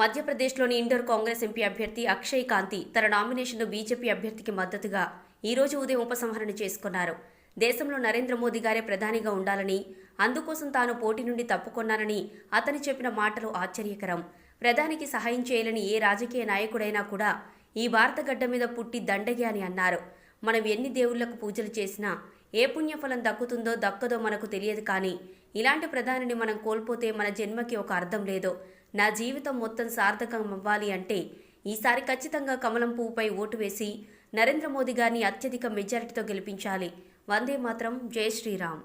మధ్యప్రదేశ్లోని indoor Congress MP అభ్యర్థి అక్షయ్ కాంతి తన నామినేషన్ను బీజేపీ అభ్యర్థికి మద్దతుగా ఈ రోజు ఉదయం ఉపసంహరణ చేసుకున్నారు. దేశంలో నరేంద్ర మోదీ గారే ప్రధానిగా ఉండాలని, అందుకోసం తాను పోటీ నుండి తప్పుకొన్నానని అతను చెప్పిన మాటలు ఆశ్చర్యకరం. ప్రధానికి సహాయం చేయాలని ఏ రాజకీయ నాయకుడైనా కూడా ఈ భారత గడ్డ మీద పుట్టి దండగే అని అన్నారు. మనం ఎన్ని దేవుళ్లకు పూజలు చేసినా ఏ పుణ్యఫలం దక్కుతుందో దక్కదో మనకు తెలియదు, కానీ ఇలాంటి ప్రధానిని మనం కోల్పోతే మన జన్మకి ఒక అర్థం లేదో. నా జీవితం మొత్తం సార్థకం అవ్వాలి అంటే ఈసారి ఖచ్చితంగా కమలం పువ్వుపై ఓటు వేసి నరేంద్ర మోదీ గారిని అత్యధిక మెజారిటీతో గెలిపించాలి. వందే మాత్రం, జై శ్రీరామ్.